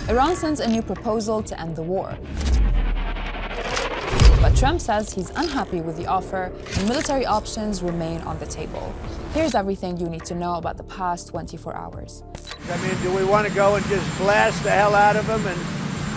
Iran sends a new proposal to end the war. But Trump says he's unhappy with the offer and military options remain on the table. Here's everything you need to know about the past 24 hours. I mean, do we want to go and just blast the hell out of him and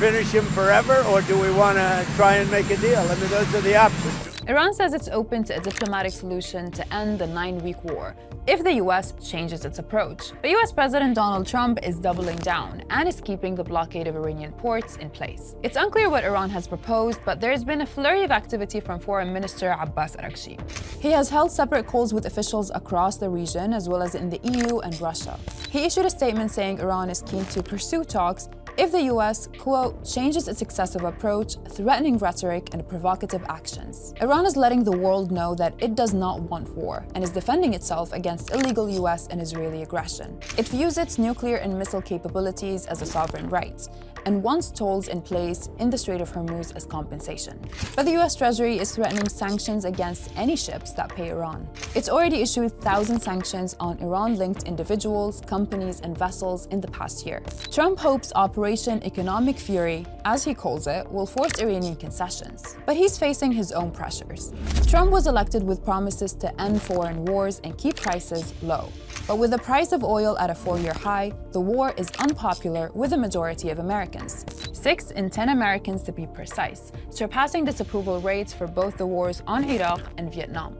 finish him forever, or do we want to try and make a deal? I mean, those are the options. Iran says it's open to a diplomatic solution to end the 9-week war if the US changes its approach. But US President Donald Trump is doubling down and is keeping the blockade of Iranian ports in place. It's unclear what Iran has proposed, but there's been a flurry of activity from Foreign Minister Abbas Araghchi. He has held separate calls with officials across the region as well as in the EU and Russia. He issued a statement saying Iran is keen to pursue talks if the US, quote, changes its excessive approach, threatening rhetoric, and provocative actions. Iran is letting the world know that it does not want war and is defending itself against illegal US and Israeli aggression. It views its nuclear and missile capabilities as a sovereign right and wants tolls in place in the Strait of Hormuz as compensation. But the US Treasury is threatening sanctions against any ships that pay Iran. It's already issued 1,000 sanctions on Iran-linked individuals, companies, and vessels in the past year. Trump hopes Operation Economic Fury, as he calls it, will force Iranian concessions. But he's facing his own pressures. Trump was elected with promises to end foreign wars and keep prices low. But with the price of oil at a 4-year high, the war is unpopular with the majority of Americans. 6 in 10 Americans, to be precise, surpassing disapproval rates for both the wars on Iraq and Vietnam.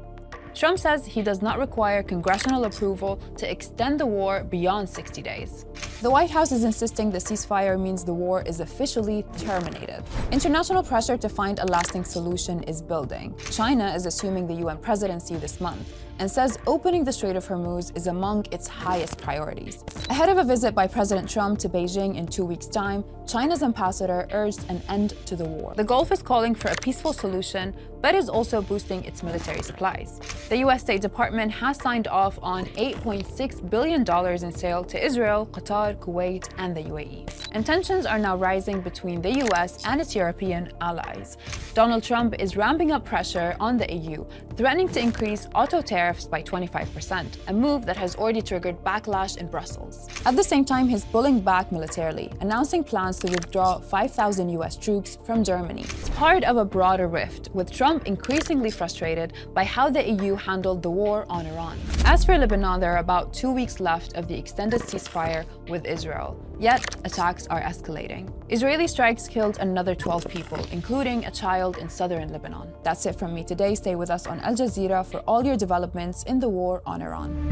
Trump says he does not require congressional approval to extend the war beyond 60 days. The White House is insisting the ceasefire means the war is officially terminated. International pressure to find a lasting solution is building. China is assuming the UN presidency this month and says opening the Strait of Hormuz is among its highest priorities. Ahead of a visit by President Trump to Beijing in 2 weeks' time, China's ambassador urged an end to the war. The Gulf is calling for a peaceful solution, but is also boosting its military supplies. The US State Department has signed off on $8.6 billion in sale to Israel, Qatar, Kuwait, and the UAE. And tensions are now rising between the US and its European allies. Donald Trump is ramping up pressure on the EU, threatening to increase auto tariffs by 25%, a move that has already triggered backlash in Brussels. At the same time, he's pulling back militarily, announcing plans to withdraw 5,000 US troops from Germany. It's part of a broader rift, with Trump increasingly frustrated by how the EU handled the war on Iran. As for Lebanon, there are about 2 weeks left of the extended ceasefire with Israel, yet attacks are escalating. Israeli strikes killed another 12 people, including a child in southern Lebanon. That's it from me today. Stay with us on Al Jazeera for all your developments in the war on Iran.